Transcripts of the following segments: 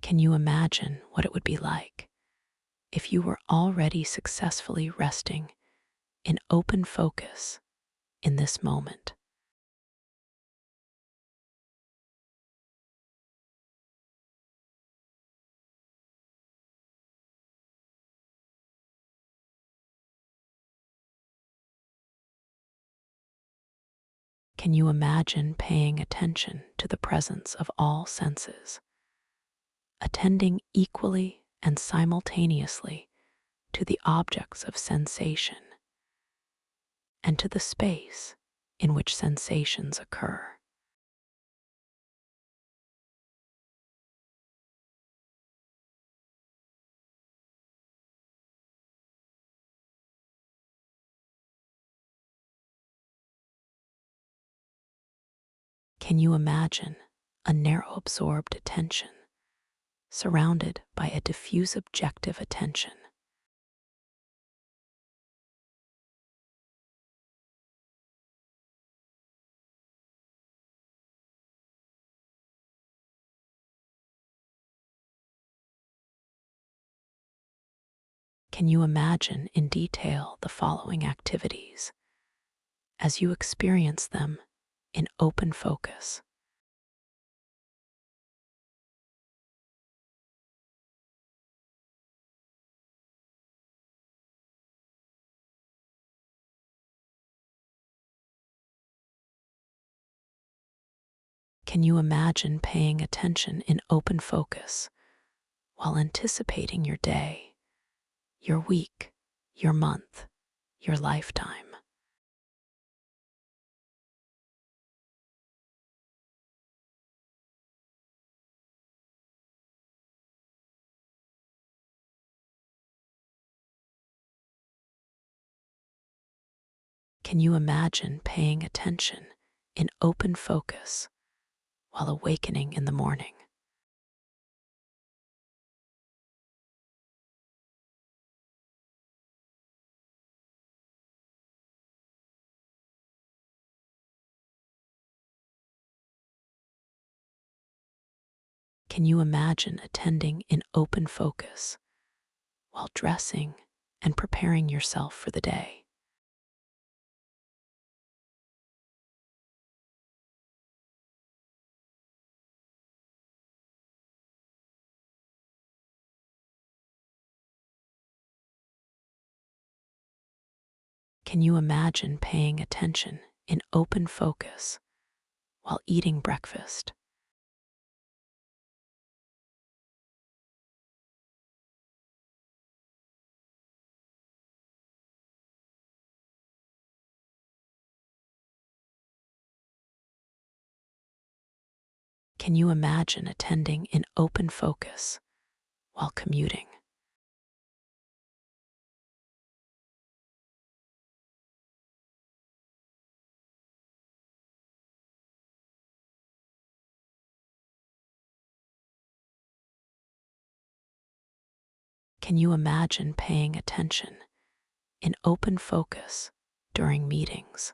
Can you imagine what it would be like if you were already successfully resting in open focus in this moment? Can you imagine paying attention to the presence of all senses, attending equally and simultaneously to the objects of sensation and to the space in which sensations occur? Can you imagine a narrow absorbed attention surrounded by a diffuse objective attention? Can you imagine in detail the following activities as you experience them in open focus? Can you imagine paying attention in open focus while anticipating your day, your week, your month, your lifetime? Can you imagine paying attention in open focus while awakening in the morning? Can you imagine attending in open focus while dressing and preparing yourself for the day? Can you imagine paying attention in open focus while eating breakfast? Can you imagine attending in open focus while commuting? Can you imagine paying attention in open focus during meetings?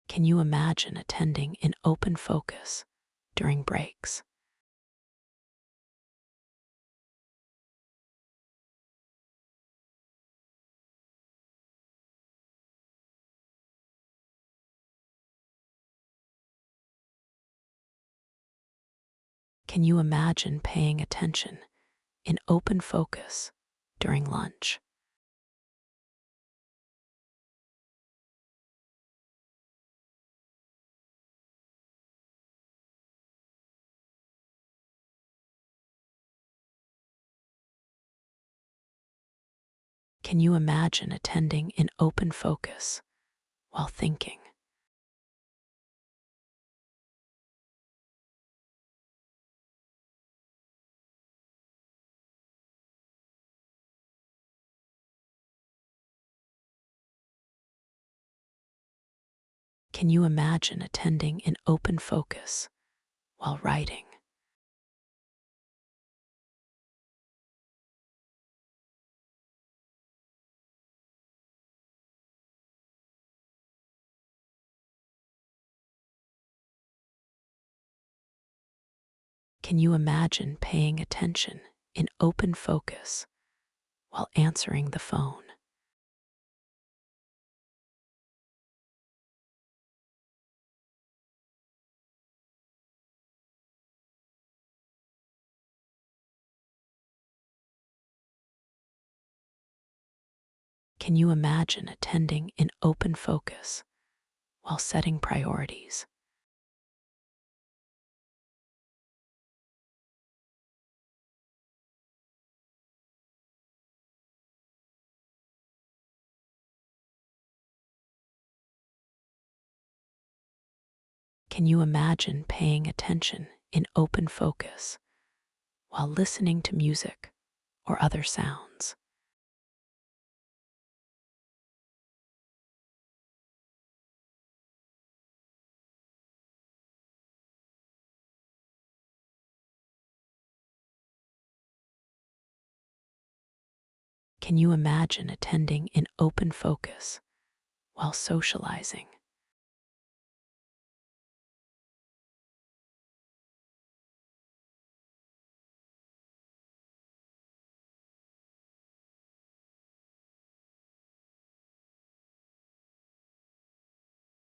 Can you imagine attending in open focus during breaks? Can you imagine paying attention in open focus during lunch? Can you imagine attending in open focus while thinking? Can you imagine attending in open focus while writing? Can you imagine paying attention in open focus while answering the phone? Can you imagine attending in open focus while setting priorities? Can you imagine paying attention in open focus while listening to music or other sounds? Can you imagine attending in open focus while socializing?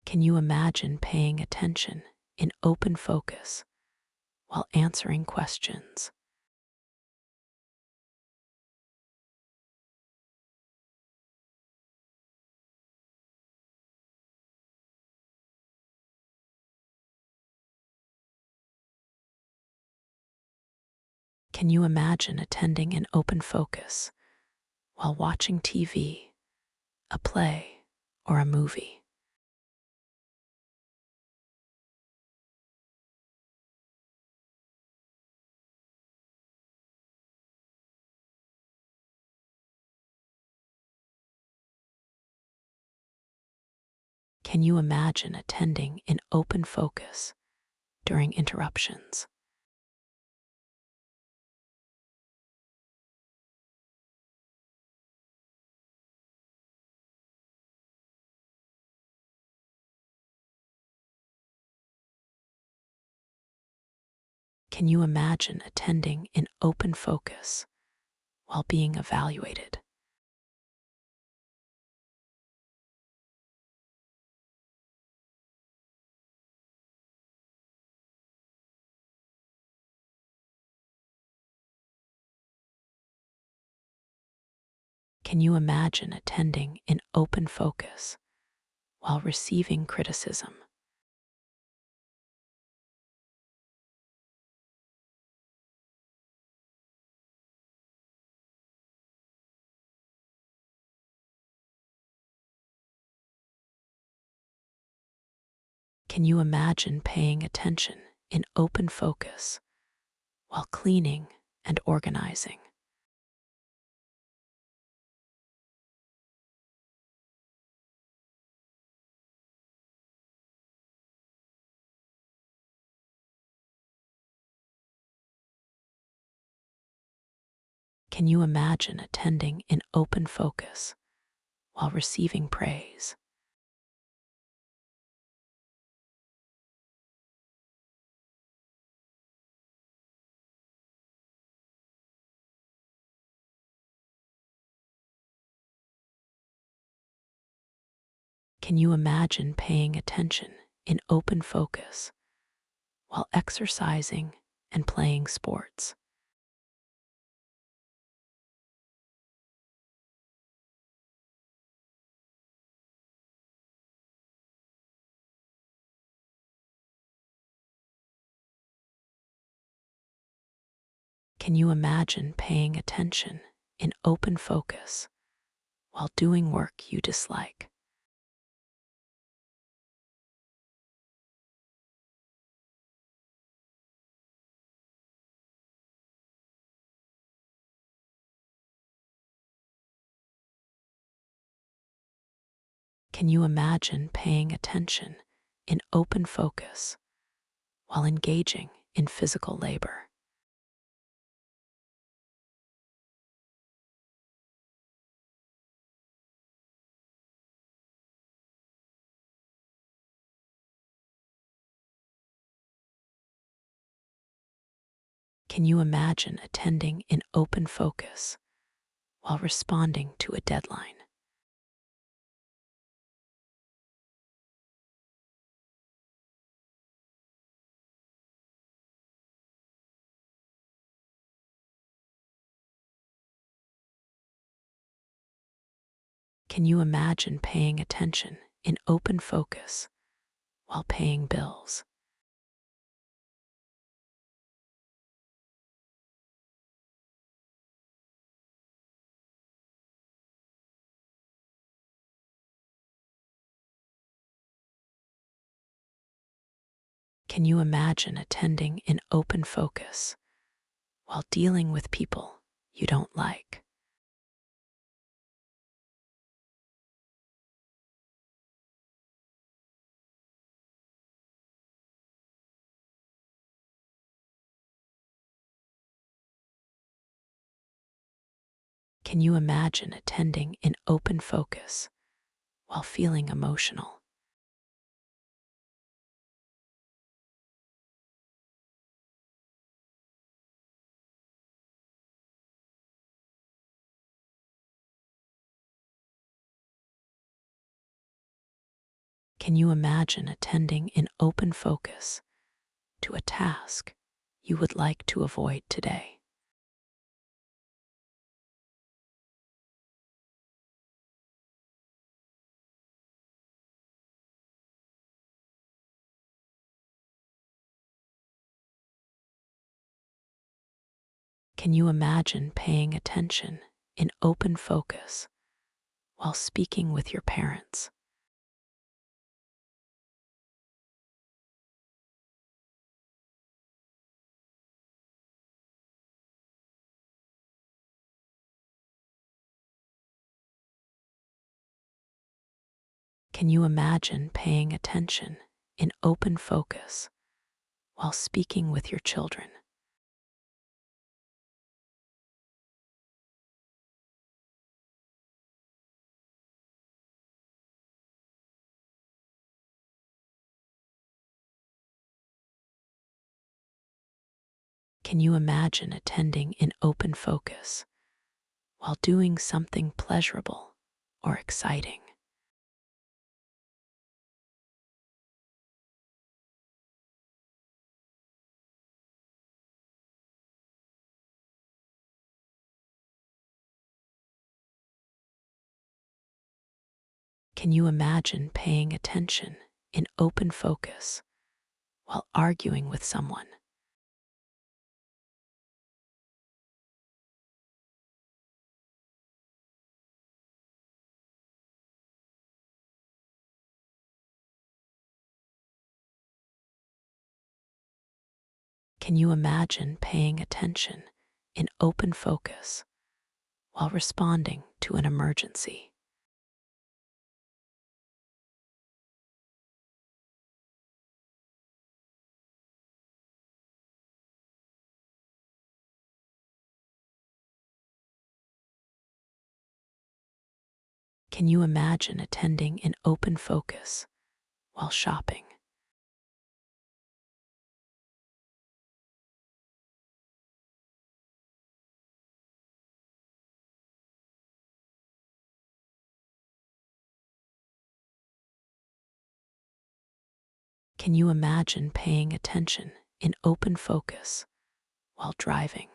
Can you imagine paying attention in open focus while answering questions? Can you imagine attending in open focus while watching TV, a play, or a movie? Can you imagine attending in open focus during interruptions? Can you imagine attending in open focus while being evaluated? Can you imagine attending in open focus while receiving criticism? Can you imagine paying attention in open focus while cleaning and organizing? Can you imagine attending in open focus while receiving praise? Can you imagine paying attention in open focus while exercising and playing sports? Can you imagine paying attention in open focus while doing work you dislike? Can you imagine paying attention in open focus while engaging in physical labor? Can you imagine attending in open focus while responding to a deadline? Can you imagine paying attention in open focus while paying bills? Can you imagine attending in open focus while dealing with people you don't like? Can you imagine attending in open focus while feeling emotional? Can you imagine attending in open focus to a task you would like to avoid today? Can you imagine paying attention in open focus while speaking with your parents? Can you imagine paying attention in open focus while speaking with your children? Can you imagine attending in open focus while doing something pleasurable or exciting? Can you imagine paying attention in open focus while arguing with someone? Can you imagine paying attention in open focus while responding to an emergency? Can you imagine attending in open focus while shopping? Can you imagine paying attention in open focus while driving?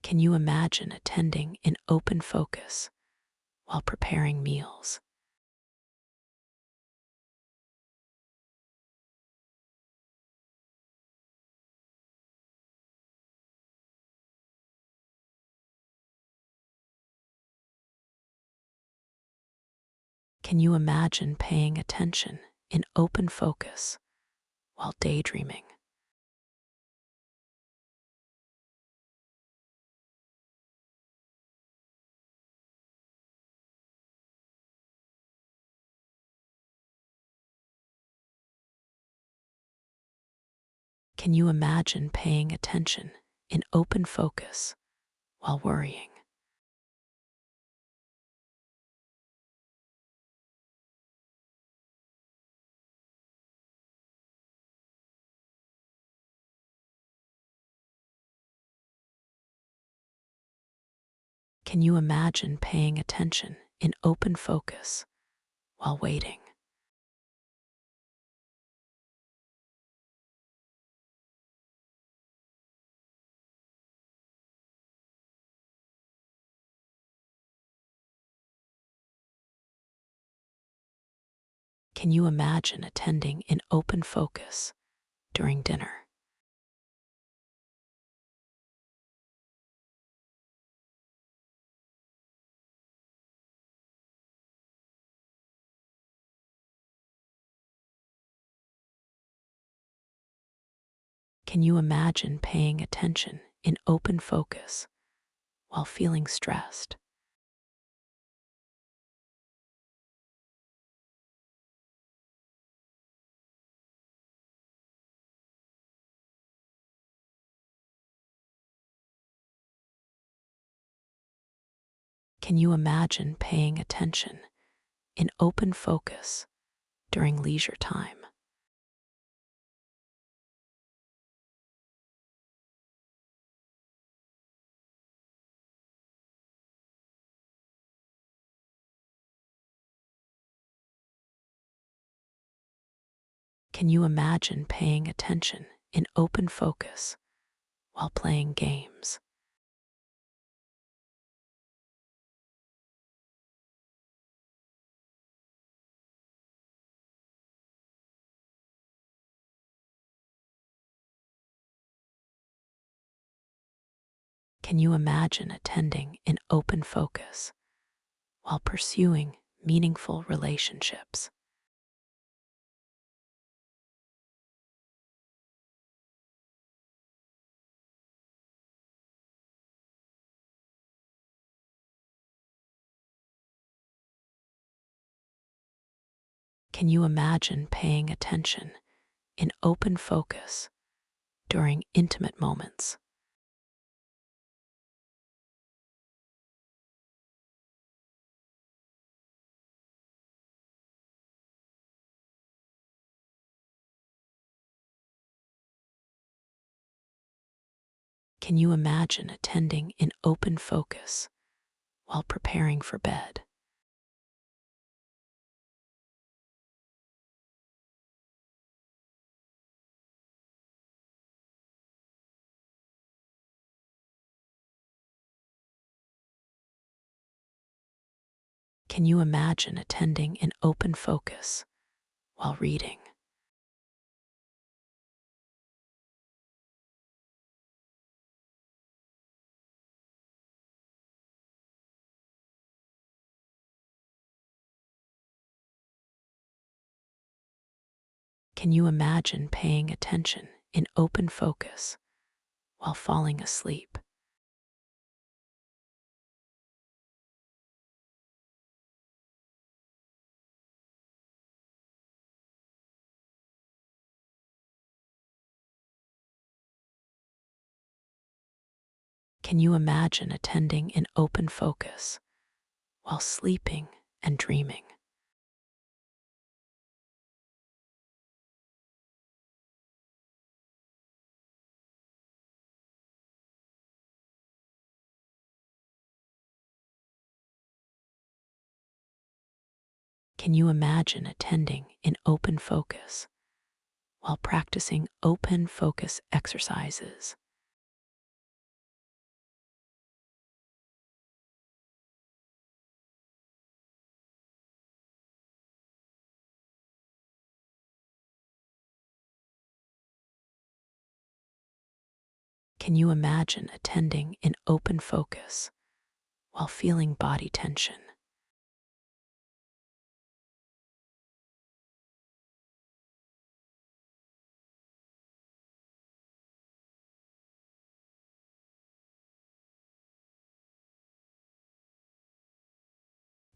Can you imagine attending in open focus while preparing meals? Can you imagine paying attention in open focus while daydreaming? Can you imagine paying attention in open focus while worrying? Can you imagine paying attention in open focus while waiting? Can you imagine attending in open focus during dinner? Can you imagine paying attention in open focus while feeling stressed? Can you imagine paying attention in open focus during leisure time? Can you imagine paying attention in open focus while playing games? Can you imagine attending in open focus while pursuing meaningful relationships? Can you imagine paying attention in open focus during intimate moments? Can you imagine attending in open focus while preparing for bed? Can you imagine attending in open focus while reading? Can you imagine paying attention in open focus while falling asleep? Can you imagine attending in open focus while sleeping and dreaming? Can you imagine attending in open focus while practicing open focus exercises? Can you imagine attending in open focus while feeling body tension?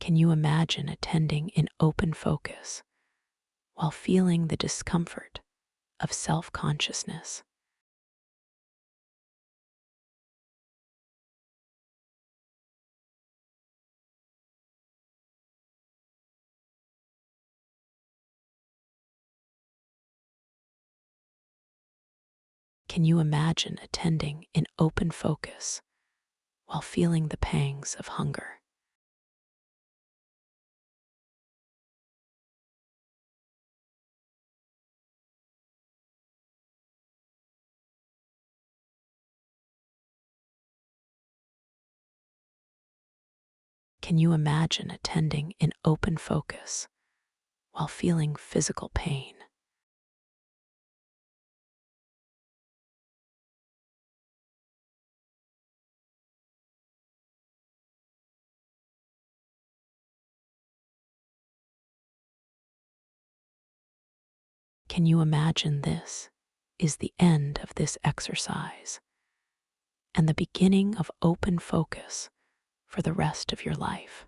Can you imagine attending in open focus while feeling the discomfort of self consciousness? Can you imagine attending in open focus while feeling the pangs of hunger? Can you imagine attending in open focus while feeling physical pain? Can you imagine this is the end of this exercise and the beginning of open focus for the rest of your life?